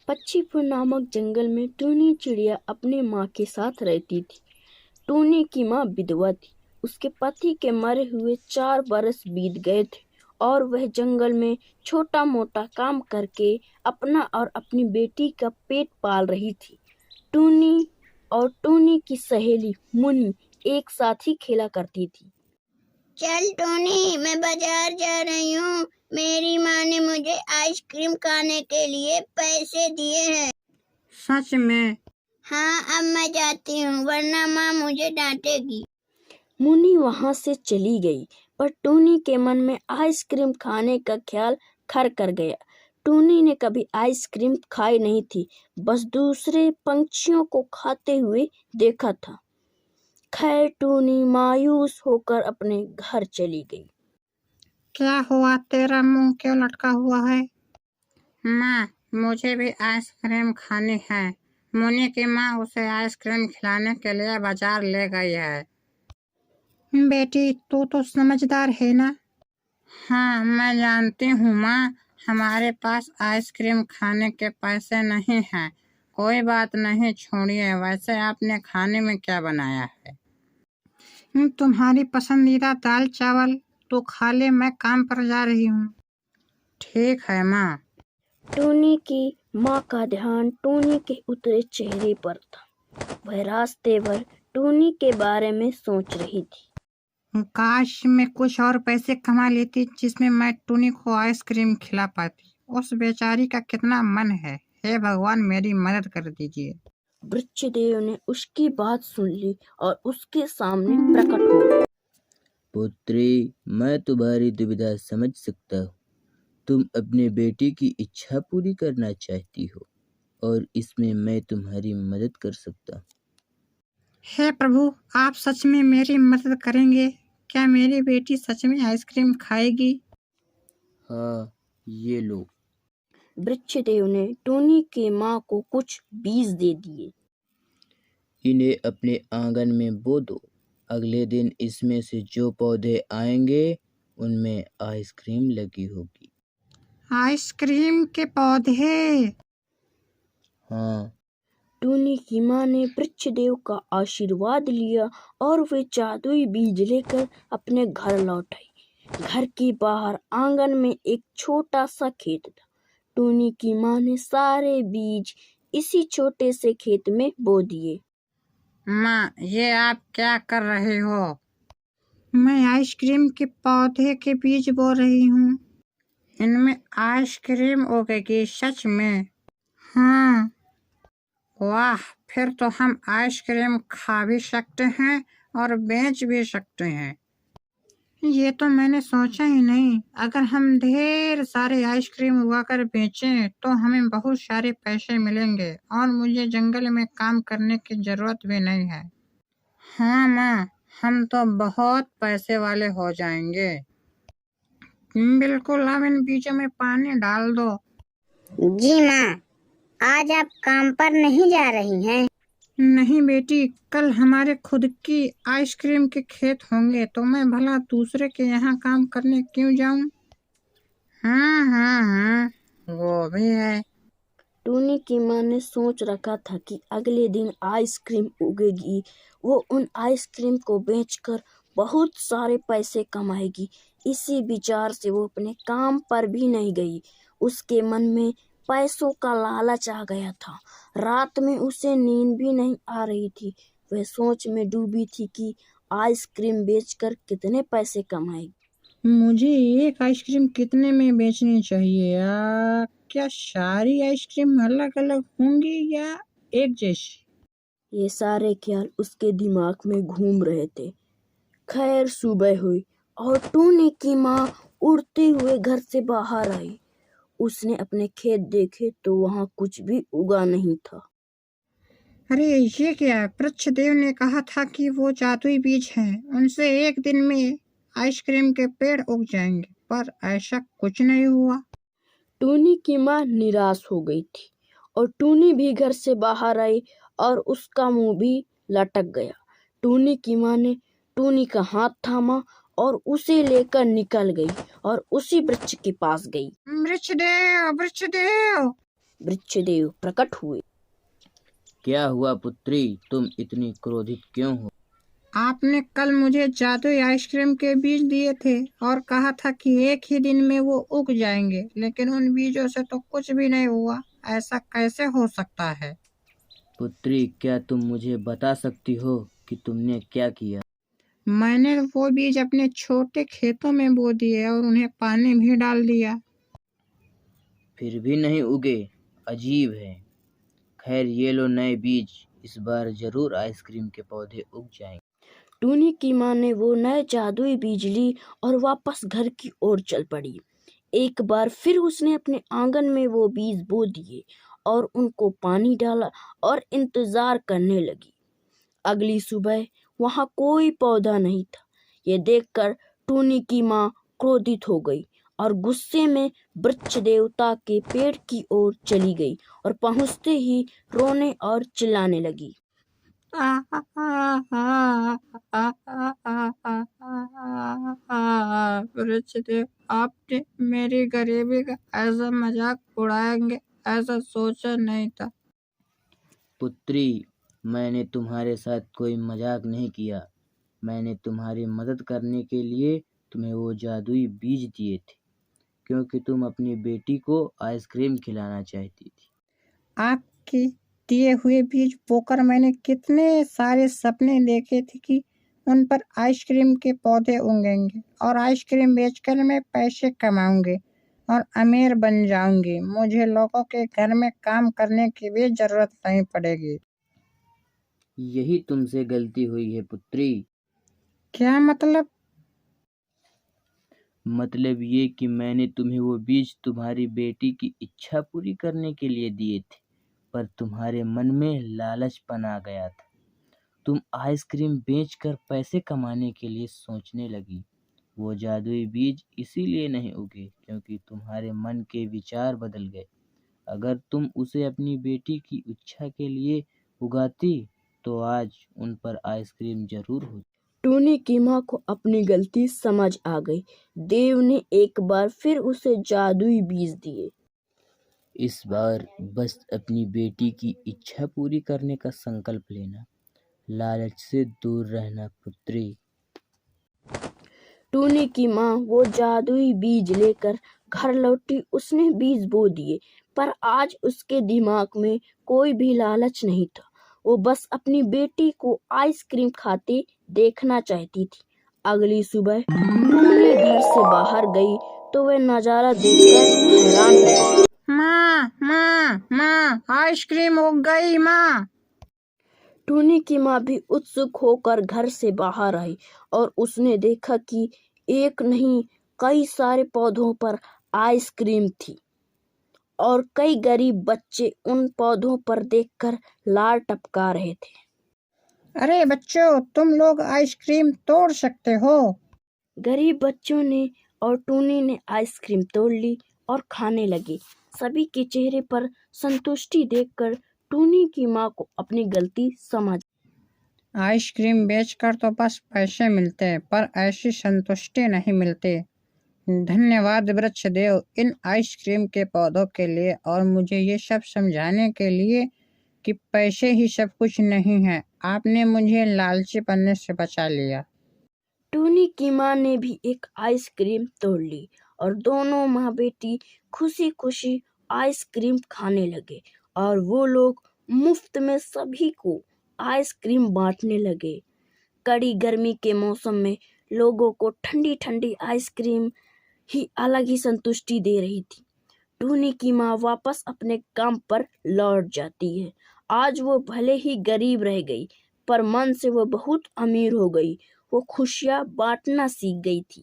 पक्षीपुर नामक जंगल में टूनी चिड़िया अपनी माँ के साथ रहती थी। टूनी की माँ विधवा थी। उसके पति के मरे हुए 4 बरस बीत गए थे और वह जंगल में छोटा मोटा काम करके अपना और अपनी बेटी का पेट पाल रही थी। टूनी और टूनी की सहेली मुन्नी एक साथ ही खेला करती थी। चल टूनी, मैं बाजार जा रही हूँ। मेरी माँ ने मुझे आइसक्रीम खाने के लिए पैसे दिए हैं। सच में? हाँ, अब मैं जाती हूँ वरना माँ मुझे डांटेगी। मुन्नी वहां से चली गई, पर टूनी के मन में आइसक्रीम खाने का ख्याल खर कर गया। टूनी ने कभी आइसक्रीम खाई नहीं थी, बस दूसरे पंछियों को खाते हुए देखा था। खैर टूनी मायूस होकर अपने घर चली गई। क्या हुआ, तेरा मुंह क्यों लटका हुआ है? माँ, मुझे भी आइसक्रीम खानी है। मुन्नी की माँ उसे आइसक्रीम खिलाने के लिए बाजार ले गई है। बेटी, तू तो समझदार है ना? हाँ, मैं जानती हूँ माँ, हमारे पास आइसक्रीम खाने के पैसे नहीं हैं। कोई बात नहीं, छोड़िए। वैसे आपने खाने में क्या बनाया है? तुम्हारी पसंदीदा दाल चावल। तो खा ले, मैं काम पर जा रही हूँ। ठीक है माँ। टूनी की माँ का ध्यान टूनी के उतरे चेहरे पर था। वह रास्ते भर टूनी के बारे में सोच रही थी। काश मैं कुछ और पैसे कमा लेती जिसमें मैं टूनी को आइसक्रीम खिला पाती। उस बेचारी का कितना मन है। हे भगवान, मेरी मदद कर दीजिए। वृक्षदेव ने उसकी बात सुन ली और उसके सामने प्रकट हो गए। पुत्री, मैं तुम्हारी दुविधा समझ सकता हूँ। तुम अपने बेटे की इच्छा पूरी करना चाहती हो और इसमें मैं तुम्हारी मदद कर सकता हूँ। हे प्रभु, आप सच में मेरी मदद करेंगे? क्या मेरी बेटी सच में आइसक्रीम खाएगी? हाँ, ये लो। वृक्षदेव ने टूनी के माँ को कुछ बीज दे दिए। इन्हें अपने आंगन में बो दो। अगले दिन इसमें से जो पौधे आएंगे उनमें आइसक्रीम लगी होगी। आइसक्रीम के पौधे? हाँ। टूनी की माँ ने वृक्षदेव का आशीर्वाद लिया और वे जादुई बीज लेकर अपने घर लौट आई। घर के बाहर आंगन में एक छोटा सा खेत था। टूनी की माँ ने सारे बीज इसी छोटे से खेत में बो दिए। माँ, ये आप क्या कर रहे हो? मैं आइसक्रीम के पौधे के बीज बो रही हूँ। इनमें आइसक्रीम उगेगी सच में? हाँ। वाह, फिर तो हम आइसक्रीम खा भी सकते हैं और बेच भी सकते हैं। ये तो मैंने सोचा ही नहीं। अगर हम ढेर सारे आइसक्रीम उगाकर बेचें तो हमें बहुत सारे पैसे मिलेंगे और मुझे जंगल में काम करने की जरूरत भी नहीं है। हाँ माँ, हम तो बहुत पैसे वाले हो जाएंगे। बिल्कुल, अब इन बीजों में पानी डाल दो। जी माँ, आज आप काम पर नहीं जा रही हैं? नहीं बेटी, कल हमारे खुद की आइसक्रीम के खेत होंगे तो मैं भला दूसरे के यहाँ काम करने क्यों जाऊं? हाँ, वो भी है। टूनी की माँ ने सोच रखा था कि अगले दिन आइसक्रीम उगेगी। वो उन आइसक्रीम को बेचकर बहुत सारे पैसे कमाएगी। इसी विचार से वो अपने काम पर भी नहीं गई। उसके मन में पैसों का लालच आ गया था। रात में उसे नींद भी नहीं आ रही थी। वह सोच में डूबी थी कि आइसक्रीम बेचकर कितने पैसे कमाएगी। मुझे एक आइसक्रीम कितने में बेचनी चाहिए या क्या सारी आइसक्रीम अलग अलग होंगी या एक जैसी? ये सारे ख्याल उसके दिमाग में घूम रहे थे। खैर सुबह हुई और टूनी की माँ उड़ते हुए घर से बाहर आई। उसने अपने खेत देखे तो वहाँ कुछ भी उगा नहीं था। अरे ये क्या? वृक्षदेव ने कहा था कि वो जादुई बीज हैं, उनसे एक दिन में आइसक्रीम के पेड़ उग जाएंगे, पर ऐसा कुछ नहीं हुआ। टूनी की माँ निराश हो गई थी और टूनी भी घर से बाहर आई और उसका मुंह भी लटक गया। टूनी की माँ ने टूनी का हाथ थामा और उसे लेकर निकल गई और उसी वृक्ष के पास गई। वृक्षदेव, वृक्षदेव। वृक्षदेव प्रकट हुए। क्या हुआ पुत्री, तुम इतनी क्रोधित क्यों हो? आपने कल मुझे जादुई आइसक्रीम के बीज दिए थे और कहा था कि एक ही दिन में वो उग जाएंगे, लेकिन उन बीजों से तो कुछ भी नहीं हुआ। ऐसा कैसे हो सकता है? पुत्री, क्या तुम मुझे बता सकती हो कि तुमने क्या किया? मैंने वो बीज अपने छोटे खेतों में बो दिए और उन्हें पानी भी डाल दिया। फिर भी नहीं उगे, अजीब है। खैर, ये लो नए बीज, इस बार जरूर आइसक्रीम के पौधे उग जाएंगे। टूनी की माँ ने वो नए जादुई बीज ली और वापस घर की ओर चल पड़ी। एक बार फिर उसने अपने आंगन में वो बीज बो दिए और उनको पानी डाला और इंतजार करने लगी। अगली सुबह वहां कोई पौधा नहीं था। ये देखकर टूनी की माँ क्रोधित हो गई और गुस्से में वृक्ष देवता के पेड़ की ओर चली गई और पहुंचते ही रोने और चिल्लाने लगी। वृक्षदेव, आपने मेरी गरीबी का ऐसा मजाक उड़ाएंगे ऐसा सोचा नहीं था। पुत्री, मैंने तुम्हारे साथ कोई मजाक नहीं किया। मैंने तुम्हारी मदद करने के लिए तुम्हें वो जादुई बीज दिए थे, क्योंकि तुम अपनी बेटी को आइसक्रीम खिलाना चाहती थी। आपके दिए हुए बीज बोकर मैंने कितने सारे सपने देखे थे कि उन पर आइसक्रीम के पौधे उगेंगे और आइसक्रीम बेचकर मैं पैसे कमाऊंगी और अमीर बन जाऊंगी। मुझे लोगों के घर में काम करने की भी जरूरत नहीं पड़ेगी। यही तुमसे गलती हुई है पुत्री। क्या मतलब? मतलब ये कि मैंने तुम्हें वो बीज तुम्हारी बेटी की इच्छा पूरी करने के लिए दिए थे, पर तुम्हारे मन में लालचपन आ गया था। तुम आइसक्रीम बेचकर पैसे कमाने के लिए सोचने लगी। वो जादुई बीज इसीलिए नहीं उगे क्योंकि तुम्हारे मन के विचार बदल गए। अगर तुम उसे अपनी बेटी की इच्छा के लिए उगाती तो आज उन पर आइसक्रीम जरूर होती। टूनी की माँ को अपनी गलती समझ आ गई। देव ने एक बार फिर उसे जादुई बीज दिए। इस बार बस अपनी बेटी की इच्छा पूरी करने का संकल्प लेना, लालच से दूर रहना पुत्री। टूनी की माँ वो जादुई बीज लेकर घर लौटी। उसने बीज बो दिए, पर आज उसके दिमाग में कोई भी लालच नहीं था। वो बस अपनी बेटी को आइसक्रीम खाते देखना चाहती थी। अगली सुबह टूनी घर से बाहर गई तो वह नजारा देखकर हैरान हो गई। माँ, माँ, माँ, आइसक्रीम उग गई माँ। टूनी की माँ भी उत्सुक होकर घर से बाहर आई और उसने देखा कि एक नहीं कई सारे पौधों पर आइसक्रीम थी और कई गरीब बच्चे उन पौधों पर देखकर लार टपका रहे थे। अरे बच्चों, तुम लोग आइसक्रीम तोड़ सकते हो। गरीब बच्चों ने और टूनी ने आइसक्रीम तोड़ ली और खाने लगे। सभी के चेहरे पर संतुष्टि देखकर टूनी की माँ को अपनी गलती समझ। आइसक्रीम बेचकर तो बस पैसे मिलते हैं, पर ऐसी संतुष्टि नहीं मिलती। धन्यवाद वृक्षदेव इन आइसक्रीम के पौधों के लिए और मुझे ये सब समझाने के लिए कि पैसे ही सब कुछ नहीं है। आपने मुझे लालची बनने से बचा लिया। टूनी की माँ ने भी एक आइसक्रीम तोड़ ली और दोनों माँ बेटी खुशी खुशी आइसक्रीम खाने लगे और वो लोग मुफ्त में सभी को आइसक्रीम बांटने लगे। कड़ी गर्मी के मौसम में लोगों को ठंडी ठंडी आइसक्रीम ही अलग ही संतुष्टि दे रही थी। टूनी की माँ वापस अपने काम पर लौट जाती है। आज वो भले ही गरीब रह गई, पर मन से वो बहुत अमीर हो गई। वो खुशियाँ बांटना सीख गई थी।